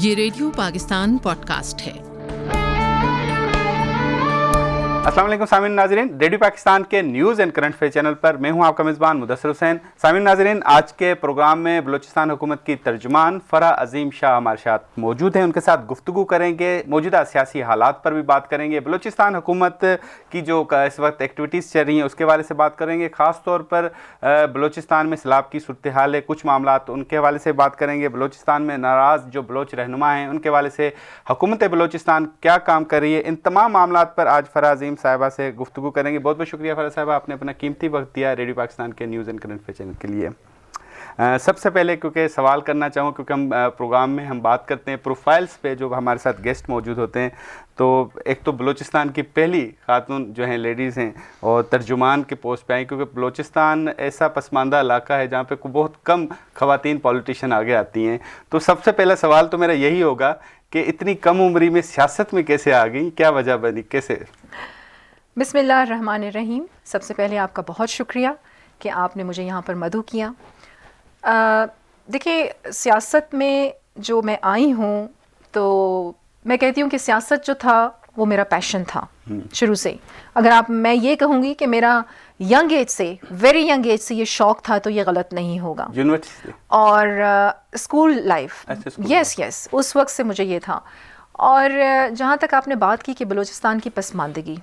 یہ radio Pakistan pod cost ہے۔ السلام علیکم سامعین ناظرین، ریڈیو پاکستان کے news and current affair channel پر میں ہوں آپ کا میزبان مدثر حسین۔ سامعین ناظرین، آج کے پروگرام میں بلوچستان حکومت کی ترجمان فرح عظیم شاہ ہمارے ساتھ موجود ہیں، ان کے ساتھ گفتگو کریں گے، موجودہ سیاسی حالات پر بھی بات کریں گے، بلوچستان حکومت کی جو اس وقت ایکٹیویٹیز چل رہی ہیں اس کے حوالے سے بات کریں گے، خاص طور پر بلوچستان میں سیلاب کی صورتحال ہے، کچھ معاملات ان کے حوالے سے بات کریں گے، بلوچستان میں ناراض جو بلوچ رہنما ہیں ان کے حوالے سے حکومت بلوچستان کیا کام کر رہی ہے، ان تمام معاملات پر آج فرح عظیم صاحبہ سے گفتگو کریں گے۔ بہت بہت شکریہ فرح صاحبہ، آپ نے اپنا قیمتی وقت دیا ریڈیو پاکستان کے news and current affair channel کے لیے۔ سب سے پہلے کیونکہ سوال کرنا چاہوں، کیونکہ ہم پروگرام میں ہم بات کرتے ہیں پروفائلز پہ جو ہمارے ساتھ گیسٹ موجود ہوتے ہیں، تو ایک تو بلوچستان کی پہلی خاتون جو ہیں لیڈیز ہیں اور ترجمان کے پوسٹ پہ آئیں، کیونکہ بلوچستان ایسا پسماندہ علاقہ ہے جہاں پہ بہت کم خواتین پولیٹیشین آگے آتی ہیں۔ تو سب سے پہلا سوال تو میرا یہی ہوگا کہ اتنی کم عمری میں سیاست میں کیسے آ گئیں، کیا وجہ بنی، کیسے؟ بسم اللہ الرحمن الرحیم۔ سب سے پہلے آپ کا بہت شکریہ کہ آپ نے مجھے یہاں پر مدعو کیا۔ دیکھیے، سیاست میں جو میں آئی ہوں تو میں کہتی ہوں کہ سیاست جو تھا وہ میرا پیشن تھا شروع سے۔ اگر میں یہ کہوں گی کہ میرا ینگ ایج سے، ویری ینگ ایج سے یہ شوق تھا تو یہ غلط نہیں ہوگا۔ یونیورسٹی اور اسکول لائف، یس اس وقت سے مجھے یہ تھا۔ اور جہاں تک آپ نے بات کی کہ بلوچستان کی پسماندگی،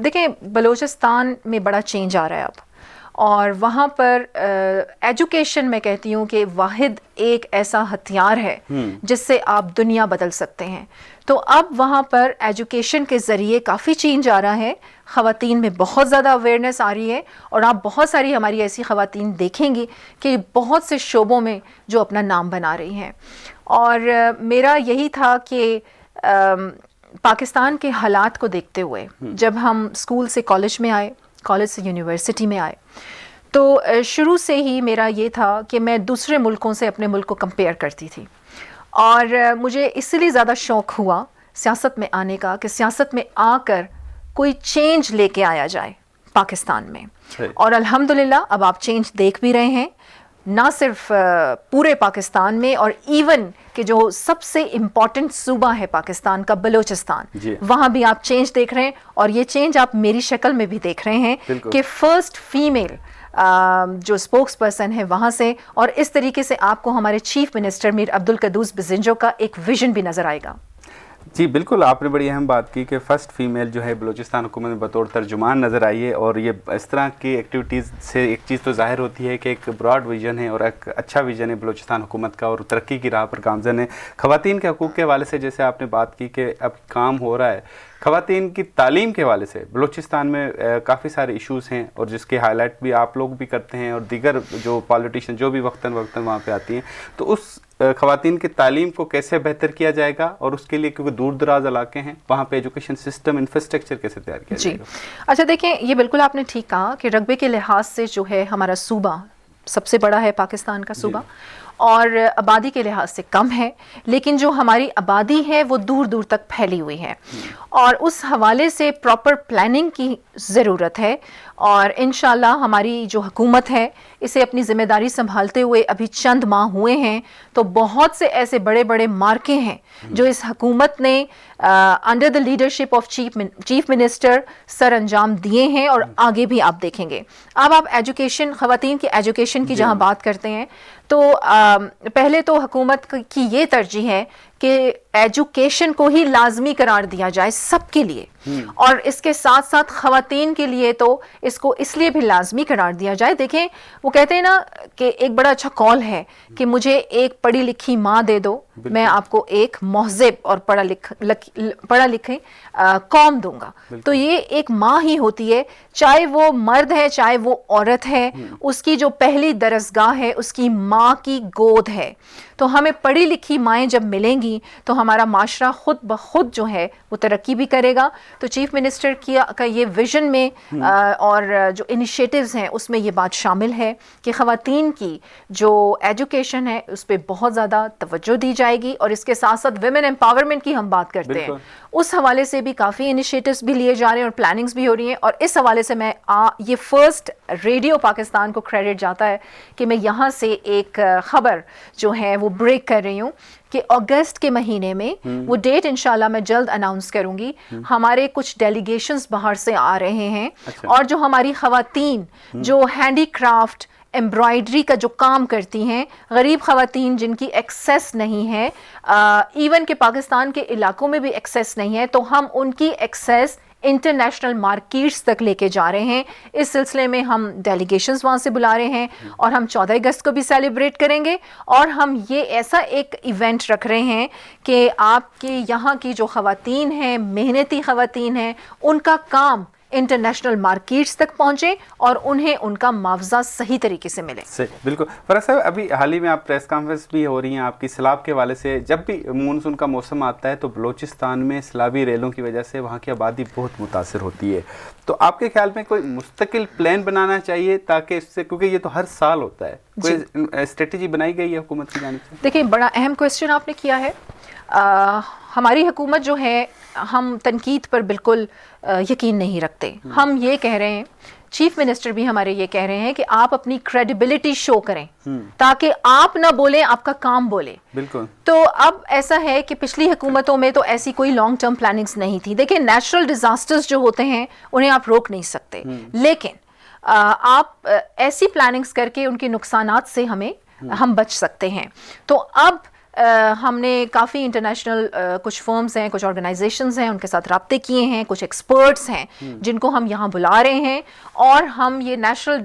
دیکھیں بلوچستان میں بڑا چینج آ رہا ہے اب، اور وہاں پر ایجوکیشن میں کہتی ہوں کہ واحد ایک ایسا ہتھیار ہے جس سے آپ دنیا بدل سکتے ہیں۔ تو اب وہاں پر ایجوکیشن کے ذریعے کافی چینج آ رہا ہے، خواتین میں بہت زیادہ اویئرنیس آ رہی ہے، اور آپ بہت ساری ہماری ایسی خواتین دیکھیں گی کہ بہت سے شعبوں میں جو اپنا نام بنا رہی ہیں۔ اور میرا یہی تھا کہ پاکستان کے حالات کو دیکھتے ہوئے جب ہم اسکول سے کالج میں آئے، کالج سے یونیورسٹی میں آئے، تو شروع سے ہی میرا یہ تھا کہ میں دوسرے ملکوں سے اپنے ملک کو کمپیئر کرتی تھی، اور مجھے اس لیے زیادہ شوق ہوا سیاست میں آنے کا کہ سیاست میں آ کر کوئی چینج لے کے آیا جائے پاکستان میں۔ اور الحمدللہ اب آپ چینج دیکھ بھی رہے ہیں، نہ صرف پورے پاکستان میں، اور ایون کہ جو سب سے امپورٹنٹ صوبہ ہے پاکستان کا، بلوچستان، وہاں بھی آپ چینج دیکھ رہے ہیں۔ اور یہ چینج آپ میری شکل میں بھی دیکھ رہے ہیں کہ فرسٹ فیمیل جو اسپوکس پرسن ہے وہاں سے، اور اس طریقے سے آپ کو ہمارے چیف منسٹر میر عبدالقدوس بزنجو کا ایک ویژن بھی نظر آئے گا۔ جی بالکل، آپ نے بڑی اہم بات کی کہ فرسٹ فیمیل جو ہے بلوچستان حکومت میں بطور ترجمان نظر آئی ہے، اور یہ اس طرح کی ایکٹیویٹیز سے ایک چیز تو ظاہر ہوتی ہے کہ ایک براڈ ویژن ہے اور ایک اچھا ویژن ہے بلوچستان حکومت کا، اور ترقی کی راہ پر گامزن ہے۔ خواتین کے حقوق کے حوالے سے جیسے آپ نے بات کی کہ اب کام ہو رہا ہے، خواتین کی تعلیم کے حوالے سے بلوچستان میں کافی سارے ایشوز ہیں، اور جس کے ہائی لائٹ بھی آپ لوگ بھی کرتے ہیں، اور دیگر جو پالیٹیشین جو بھی وقتاً وہاں پہ آتی ہیں، تو اس خواتین کی تعلیم کو کیسے بہتر کیا جائے گا، اور اس کے لیے کیونکہ دور دراز علاقے ہیں وہاں پہ ایجوکیشن سسٹم انفراسٹرکچر کیسے تیار کیا جائے گا؟ اچھا دیکھیں، یہ بالکل آپ نے ٹھیک کہا کہ رقبے کے لحاظ سے جو ہے ہمارا صوبہ سب سے بڑا ہے، پاکستان کا صوبہ، اور آبادی کے لحاظ سے کم ہے، لیکن جو ہماری آبادی ہے وہ دور دور تک پھیلی ہوئی ہے، اور اس حوالے سے پراپر پلاننگ کی ضرورت ہے۔ اور انشاءاللہ ہماری جو حکومت ہے اسے اپنی ذمہ داری سنبھالتے ہوئے ابھی چند ماہ ہوئے ہیں، تو بہت سے ایسے بڑے بڑے مارکے ہیں جو اس حکومت نے under the leadership of chief minister سر انجام دیے ہیں، اور آگے بھی آپ دیکھیں گے۔ اب آپ ایجوکیشن، خواتین کی ایجوکیشن کی جہاں بات کرتے ہیں، تو پہلے تو حکومت کی یہ ترجیح ہے کہ ایجوکیشن کو ہی لازمی قرار دیا جائے سب کے لیے، اور اس کے ساتھ ساتھ خواتین کے لیے تو اس کو اس لیے بھی لازمی قرار دیا جائے۔ دیکھیں، وہ کہتے ہیں نا کہ ایک بڑا اچھا کال ہے کہ مجھے ایک پڑھی لکھی ماں دے دو، میں آپ کو ایک مہذب اور پڑھا لکھے قوم دوں گا۔ تو یہ ایک ماں ہی ہوتی ہے، چاہے وہ مرد ہے چاہے وہ عورت ہے، اس کی جو پہلی درسگاہ ہے اس کی ماں کی گود ہے۔ تو ہمیں پڑھی لکھی مائیں جب ملیں گی تو ہمارا معاشرہ خود بخود جو ہے وہ ترقی بھی کرے گا۔ تو چیف منسٹر کا یہ ویژن میں اور جو انیشیٹیوز ہیں اس میں یہ بات شامل ہے کہ خواتین کی جو ایجوکیشن ہے اس پہ بہت زیادہ توجہ دی جائے گی، اور اس کے ساتھ ساتھ ویمن امپاورمنٹ کی ہم بات کرتے ہیں، اس حوالے سے بھی کافی انیشیٹیوز بھی لیے جا رہے ہیں اور پلاننگز بھی ہو رہی ہیں۔ اور اس حوالے سے میں یہ فرسٹ ریڈیو پاکستان کو کریڈٹ جاتا ہے کہ میں یہاں سے ایک خبر جو ہے وہ بریک کر رہی ہوں کہ اگست اگست کے مہینے میں، وہ ڈیٹ انشاءاللہ میں جلد اناؤنس کروں گی. ہمارے کچھ ڈیلیگیشنز باہر سے آ رہے ہیں، اور جو ہماری خواتین جو ہینڈی کرافٹ ایمبرائڈری کا جو کام کرتی ہیں، غریب خواتین جن کی ایکسیس نہیں ہے، ایون کہ پاکستان کے علاقوں میں بھی ایکسیس نہیں ہے، تو ہم ان کی ایکسیس انٹرنیشنل مارکیٹس تک لے کے جا رہے ہیں. اس سلسلے میں ہم ڈیلیگیشنز وہاں سے بلا رہے ہیں، اور ہم 14 اگست کو بھی سیلیبریٹ کریں گے. اور ہم یہ ایسا ایک ایونٹ رکھ رہے ہیں کہ آپ کے یہاں کی جو خواتین ہیں، محنتی خواتین ہیں، ان کا کام انٹرنیشنل مارکیٹس تک پہنچے اور انہیں ان کا معاوضہ صحیح طریقے سے ملے. صحیح، بالکل. فرح صاحب، ابھی حال ہی میں آپ پریس کانفرنس بھی ہو رہی ہیں آپ کی سیلاب کے حوالے سے. جب بھی مونسون کا موسم آتا ہے تو بلوچستان میں سیلابی ریلوں کی وجہ سے وہاں کی آبادی بہت متاثر ہوتی ہے. تو آپ کے خیال میں کوئی مستقل پلان بنانا چاہیے تاکہ اس سے، کیونکہ یہ تو ہر سال ہوتا ہے، کوئی اسٹریٹجی بنائی گئی ہے حکومت کی جانب سے؟ دیکھیں، بڑا اہم کویسچن آپ نے کیا ہے. ہماری حکومت جو ہے، ہم تنقید پر بالکل یقین نہیں رکھتے. ہم یہ کہہ رہے ہیں، چیف منسٹر بھی ہمارے یہ کہہ رہے ہیں کہ آپ اپنی کریڈیبلٹی شو کریں تاکہ آپ نہ بولیں، آپ کا کام بولے. بالکل. تو اب ایسا ہے کہ پچھلی حکومتوں میں تو ایسی کوئی لانگ ٹرم پلاننگز نہیں تھی. دیکھیں، نیچرل ڈیزاسٹرز جو ہوتے ہیں انہیں آپ روک نہیں سکتے، لیکن آپ ایسی پلاننگز کر کے ان کے نقصانات سے ہم بچ سکتے ہیں. تو اب ہم نے کافی انٹرنیشنل کچھ فرمز ہیں، کچھ آرگنائزیشنز ہیں، ان کے ساتھ رابطے کیے ہیں، کچھ ایکسپرٹس ہیں جن کو ہم یہاں بلا رہے ہیں، اور ہم یہ نیشنل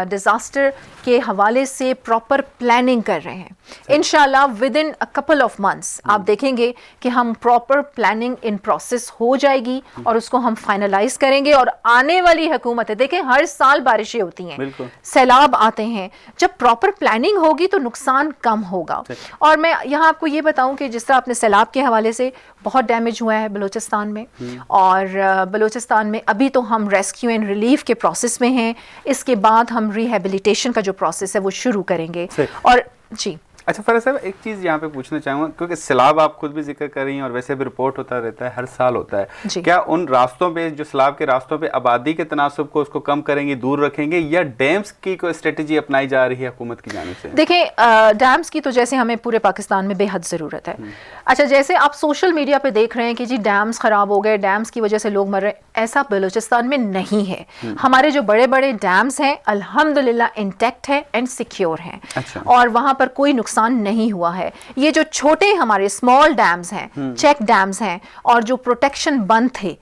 ڈیزاسٹر کے حوالے سے پراپر پلاننگ کر رہے ہیں. انشاءاللہ with in couple of months آپ دیکھیں گے کہ ہم پراپر پلاننگ ان پروسیس ہو جائے گی، اور اس کو ہم فائنلائز کریں گے. اور آنے والی حکومت ہے، دیکھیں ہر سال بارشیں ہوتی ہیں، سیلاب آتے ہیں، جب پراپر پلاننگ ہوگی تو نقصان کم ہوگا. اور میں یہاں آپ کو یہ بتاؤں کہ جس طرح اپنے سیلاب کے حوالے سے بہت ڈیمیج ہوا ہے بلوچستان میں، اور بلوچستان میں ابھی تو ہم ریسکیو اینڈ ریلیف کے پروسیس میں ہیں. اس کے بعد ہم ریہیبلیٹیشن کا جو پروسیس ہے وہ شروع کریں گے. اور جی اچھا فرح صاحب، ایک چیز یہاں پہ پوچھنا چاہوں گا، کیونکہ سیلاب آپ خود بھی ذکر کر رہی ہیں اور ویسے بھی رپورٹ ہوتا رہتا ہے، ہر سال ہوتا ہے. کیا ان راستوں پہ، جو سیلاب کے راستوں پہ آبادی کے تناسب کو اس کو کم کریں گے، دور رکھیں گے، یا ڈیمز کی کوئی اسٹریٹجی اپنائی جا رہی ہے حکومت کی جانب سے؟ دیکھیں، ڈیمز کی تو جیسے ہمیں پورے پاکستان میں بے حد ضرورت ہے. اچھا، جیسے آپ سوشل میڈیا پہ دیکھ رہے ہیں کہ جی ڈیمز خراب ہو گئے، ڈیمز کی وجہ سے لوگ مر رہے ہیں، ایسا بلوچستان میں نہیں ہے. ہمارے جو بڑے بڑے ڈیمز ہیں الحمدللہ انٹیکٹ ہے اینڈ سیکیور ہیں، اور وہاں پر کوئی نقصان نہیں ہوا ہے. یہ جو چھوٹے ہمارے اسمال ڈیمز ہیں، چیک ڈیمز ہیں، اور جو پروٹیکشن بند تھے،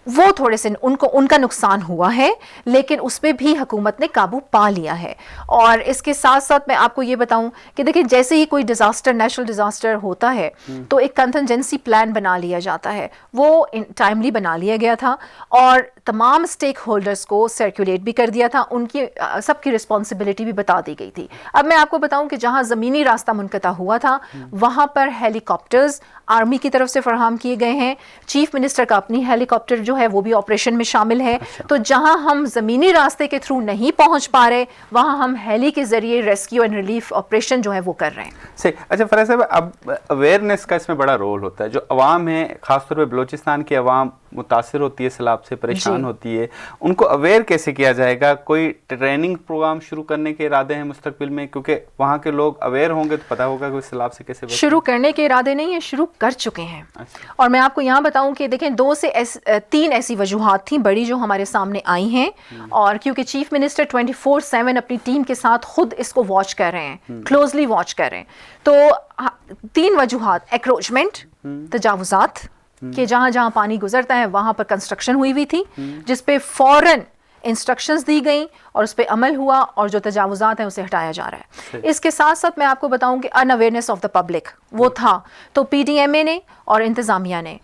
وہ تھوڑے سے ان کا نقصان ہوا ہے، لیکن اس پہ بھی حکومت نے قابو پا لیا ہے. اور اس کے ساتھ ساتھ میں آپ کو یہ بتاؤں کہ دیکھیں، جیسے ہی کوئی ڈیزاسٹر، نیشنل ڈیزاسٹر ہوتا ہے تو ایک کنٹنجنسی پلان بنا لیا جاتا ہے. وہ ٹائملی بنا لیا گیا تھا، اور تمام اسٹیک ہولڈرز کو سرکولیٹ بھی کر دیا تھا، ان کی سب کی رسپانسبلٹی بھی بتا دی گئی تھی. اب میں آپ کو بتاؤں کہ جہاں زمینی راستہ منقطع ہوا تھا وہاں پر ہیلی کاپٹرز آرمی کی طرف سے فراہم کیے گئے ہیں. چیف منسٹر کا اپنی ہیلی کاپٹر جو ہے وہ بھی آپریشن میں شامل ہے. تو جہاں ہم زمینی راستے کے تھرو نہیں پہنچ پا رہے، وہاں ہم ہیلی کے ذریعے ریسکیو اینڈ ریلیف آپریشن جو ہے وہ کر رہے ہیں. صحیح. اچھا فرح صاحب، اب اویئرنیس کا اس میں بڑا رول ہوتا ہے. جو عوام ہے، خاص طور پہ بلوچستان کی عوام متاثر ہوتی ہے، سیلاب سے پریشان ہوتی ہے، ان کو اویئر کیسے کیا جائے گا؟ کوئی ٹریننگ پروگرام شروع کرنے کے ارادے ہیں مستقبل میں؟ کیونکہ وہاں کے لوگ اویئر ہوں گے تو پتہ ہوگا کہ سیلاب سے کیسے بچیں. شروع کرنے کے ارادے نہیں ہیں، شروع کر چکے ہیں. اور میں آپ کو یہاں بتاؤں کہ دیکھیں، 2 سے 3 ایسی وجوہات تھیں بڑی جو ہمارے سامنے آئی ہیں، اور کیونکہ چیف منسٹر 24/7 اپنی ٹیم کے ساتھ خود اس کو واچ کر رہے ہیں، کلوزلی واچ کر رہے ہیں. تو 3 وجوہات: ایکروچمنٹ، تجاوزات، کہ جہاں جہاں پانی گزرتا ہے وہاں پر کنسٹرکشن ہوئی ہوئی تھی، جس پہ فوراً انسٹرکشنز دی گئیں اور اس پہ عمل ہوا، اور جو تجاوزات ہیں اسے ہٹایا جا رہا ہے. اس کے ساتھ ساتھ میں آپ کو بتاؤں کہ ان اویئرنیس آف دا پبلک وہ تھا. تو پی ڈی ایم اے نے اور انتظامیہ نے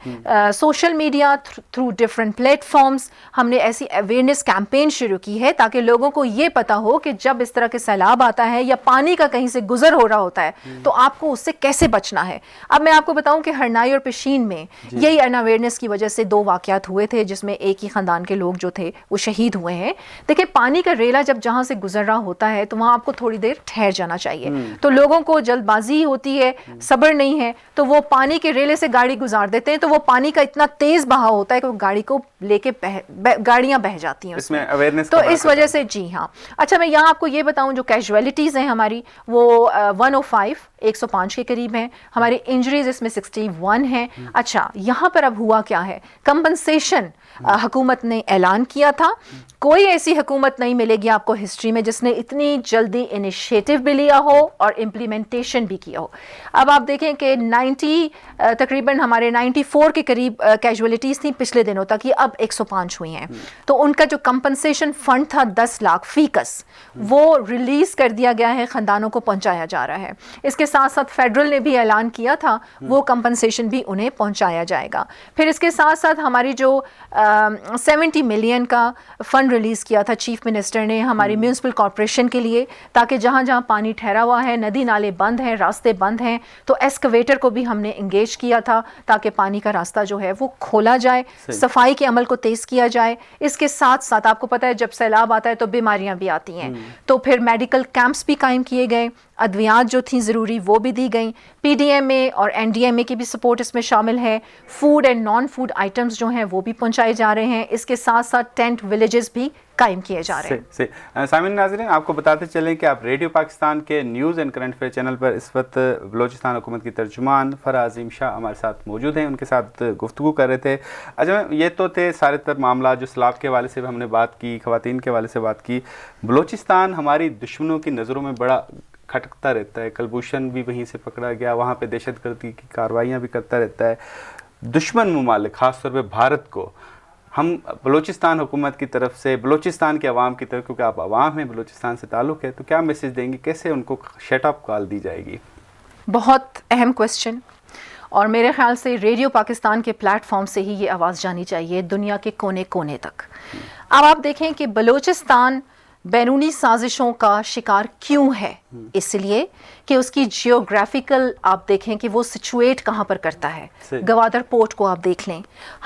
social media through different platforms ہم نے ایسی اویئرنیس کیمپین شروع کی ہے تاکہ لوگوں کو یہ پتا ہو کہ جب اس طرح کے سیلاب آتا ہے یا پانی کا کہیں سے گزر ہو رہا ہوتا ہے تو آپ کو اس سے کیسے بچنا ہے. اب میں آپ کو بتاؤں کہ ہرنائی اور پشین میں یہی ان اویئرنیس کی وجہ سے 2 واقعات ہوئے تھے، جس میں ایک ہی خاندان کے لوگ جو تھے وہ شہید ہوئے ہوئے ہیں. دیکھیں پانی کا ریلا جب جہاں سے گزر رہا ہوتا ہے تو وہاں آپ کو تھوڑی دیر ٹھہر جانا چاہیے. تو لوگوں کو جلد بازی ہوتی ہے, صبر نہیں ہے, تو وہ پانی کے ریلے سے گاڑی گزار دیتے ہیں, تو وہ پانی کا اتنا تیز بہاؤ ہوتا ہے کہ وہ گاڑی کو لے کے گاڑیاں بہ جاتی ہیں اس میں. تو اس وجہ سے جی ہاں. اچھا میں یہاں آپ کو یہ بتاؤں جو کیجویلٹیز ہیں ہماری وہ 105 کے قریب ہیں. ہماری انجریز اس میں 61 ہیں. اچھا یہاں پر اب ہوا کیا ہے, کمپنسیشن حکومت نے اعلان کیا تھا. کوئی ایسی حکومت نہیں ملے گی آپ کو ہسٹری میں جس نے اتنی جلدی انیشیٹو بھی لیا ہو اور امپلیمنٹیشن بھی کیا ہو. اب آپ دیکھیں کہ تقریباً ہمارے 94 کے قریب کیجویلٹیز تھیں پچھلے دنوں تک, یہ اب 105 ہوئی ہیں. تو ان کا جو کمپنسیشن فنڈ تھا 10 لاکھ فی کس, وہ ریلیز کر دیا گیا ہے, خاندانوں کو پہنچایا جا رہا ہے. اس کے ساتھ ساتھ فیڈرل نے بھی اعلان کیا تھا وہ کمپنسیشن بھی انہیں پہنچایا جائے گا. پھر اس کے ساتھ ساتھ ہماری جو 70 ملین کا فنڈ ریلیز کیا تھا چیف منسٹر نے ہماری میونسپل کارپوریشن کے لیے, تاکہ جہاں جہاں پانی ٹھہرا ہوا ہے, ندی نالے بند ہیں, راستے بند ہیں, تو ایسکویٹر کو بھی ہم نے انگیج کیا تھا تاکہ پانی کا راستہ جو ہے وہ کھولا جائے, صفائی کے عمل کو تیز کیا جائے. اس کے ساتھ ساتھ آپ کو پتہ ہے جب سیلاب آتا ہے تو بیماریاں بھی آتی ہیں, تو پھر میڈیکل کیمپس بھی قائم کیے گئے, ادویات جو تھیں ضروری وہ بھی دی گئیں. پی ڈی ایم اے اور این ڈی ایم اے کی بھی سپورٹ اس میں شامل ہے. Food and non food items جو ہیں وہ بھی پہنچائے جا رہے ہیں. اس کے ساتھ ساتھ ٹینٹ ولیجز بھی قائم کیے جا رہے ہیں. سامعین ناظرین آپ کو بتاتے چلیں کہ آپ ریڈیو پاکستان کے news and current affair channel پر اس وقت بلوچستان حکومت کی ترجمان فرح عظیم شاہ ہمارے ساتھ موجود ہیں, ان کے ساتھ گفتگو کر رہے تھے. اچھا یہ تو تھے سارے تر معاملات جو سیلاب کے حوالے سے ہم نے بات کی, خواتین کے حوالے سے بات کی. بلوچستان ہماری دشمنوں کی نظروں میں بڑا کھٹکتا رہتا ہے, کلبھوشن بھی وہیں سے پکڑا گیا, وہاں پہ دہشت گردی کی کارروائیاں بھی کرتا رہتا ہے. دشمن ممالک خاص طور پہ بھارت کو ہم بلوچستان حکومت کی طرف سے, بلوچستان کے عوام کی طرف, کیونکہ آپ عوام ہیں, بلوچستان سے تعلق ہے, تو کیا میسج دیں گے, کیسے ان کو شٹ اپ کال دی جائے گی؟ بہت اہم کویسچن, اور میرے خیال سے ریڈیو پاکستان کے پلیٹ فارم سے ہی یہ آواز جانی چاہیے دنیا کے کونے کونے تک. اب آپ دیکھیں کہ بلوچستان بیرونی سازشوں کا شکار کیوں ہے, اس لیے کہ اس کی جیوگرافیکل آپ دیکھیں کہ وہ سچویٹ کہاں پر کرتا ہے. گوادر پورٹ کو آپ دیکھ لیں,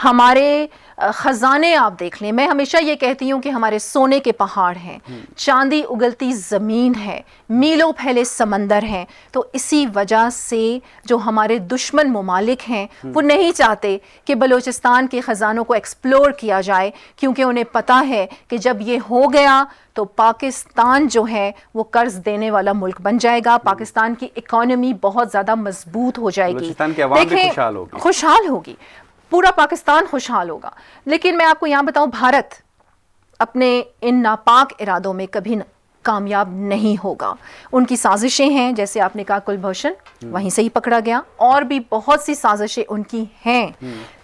ہمارے خزانے آپ دیکھ لیں. میں ہمیشہ یہ کہتی ہوں کہ ہمارے سونے کے پہاڑ ہیں, چاندی اگلتی زمین ہے, میلوں پھیلے سمندر ہیں. تو اسی وجہ سے جو ہمارے دشمن ممالک ہیں وہ نہیں چاہتے کہ بلوچستان کے خزانوں کو ایکسپلور کیا جائے, کیونکہ انہیں پتہ ہے کہ جب یہ ہو گیا تو پاکستان جو ہے وہ قرض دینے والا ملک بن جائے گا. پاکستان کی اکانومی بہت زیادہ مضبوط ہو جائے گی, بلوچستان کی عوام بھی خوشحال ہوگی, پورا پاکستان خوشحال ہوگا. لیکن میں آپ کو یہاں بتاؤں, بھارت اپنے ان ناپاک ارادوں میں کبھی کامیاب نہیں ہوگا. ان کی سازشیں ہیں, جیسے آپ نے کہا کلبھوشن وہیں سے ہی پکڑا گیا, اور بھی بہت سی سازشیں ان کی ہیں.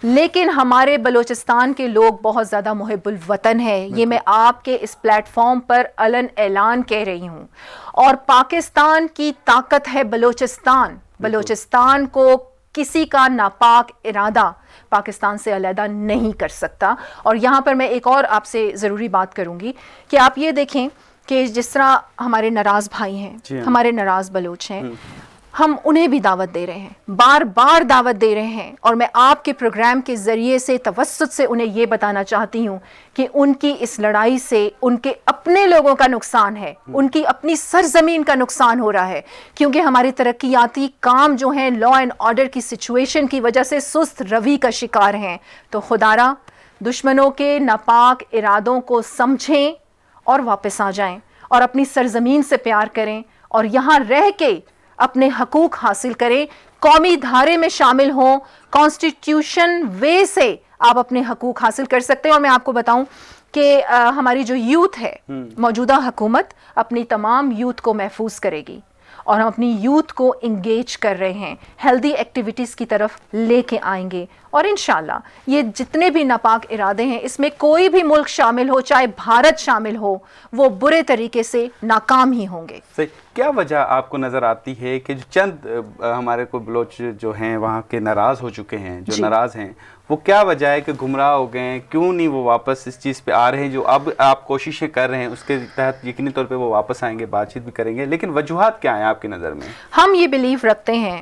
لیکن ہمارے بلوچستان کے لوگ بہت زیادہ محب الوطن ہیں, یہ میں آپ کے اس پلیٹ فارم پر علن اعلان کہہ رہی ہوں. اور پاکستان کی طاقت ہے بلوچستان. بلوچستان کو کسی کا ناپاک ارادہ پاکستان سے علیحدہ نہیں کر سکتا. اور یہاں پر میں ایک اور آپ سے ضروری بات کروں گی کہ آپ یہ دیکھیں کہ جس طرح ہمارے ناراض بھائی ہیں, ہمارے ناراض بلوچ ہیں, ہم انہیں بھی دعوت دے رہے ہیں, بار بار دعوت دے رہے ہیں. اور میں آپ کے پروگرام کے ذریعے سے توسط سے انہیں یہ بتانا چاہتی ہوں کہ ان کی اس لڑائی سے ان کے اپنے لوگوں کا نقصان ہے, ان کی اپنی سرزمین کا نقصان ہو رہا ہے, کیونکہ ہماری ترقیاتی کام جو ہیں لا اینڈ آرڈر کی سچویشن کی وجہ سے سست روی کا شکار ہیں. تو خدارا دشمنوں کے ناپاک ارادوں کو سمجھیں اور واپس آ جائیں, اور اپنی سرزمین سے پیار کریں, اور یہاں رہ کے اپنے حقوق حاصل کریں, قومی دھارے میں شامل ہوں, کانسٹیٹیوشن وے سے آپ اپنے حقوق حاصل کر سکتے ہیں. اور میں آپ کو بتاؤں کہ ہماری جو یوتھ ہے, موجودہ حکومت اپنی تمام یوتھ کو محفوظ کرے گی, اور ہم اپنی یوتھ کو انگیج کر رہے ہیں, ہیلدی ایکٹیویٹیز کی طرف لے کے آئیں گے. اور انشاءاللہ یہ جتنے بھی ناپاک ارادے ہیں, اس میں کوئی بھی ملک شامل ہو, چاہے بھارت شامل ہو, وہ برے طریقے سے ناکام ہی ہوں گے. کیا وجہ آپ کو نظر آتی ہے کہ جو چند ہمارے کو بلوچ جو ہیں وہاں کے ناراض ہو چکے ہیں, جو ناراض ہیں, وہ کیا وجہ ہے کہ گمراہ ہو گئے ہیں؟ کیوں نہیں وہ واپس اس چیز پہ آ رہے ہیں جو اب آپ کوششیں کر رہے ہیں, اس کے تحت یقینی طور پہ وہ واپس آئیں گے, بات چیت بھی کریں گے, لیکن وجوہات کیا ہیں آپ کی نظر میں؟ ہم یہ بلیو رکھتے ہیں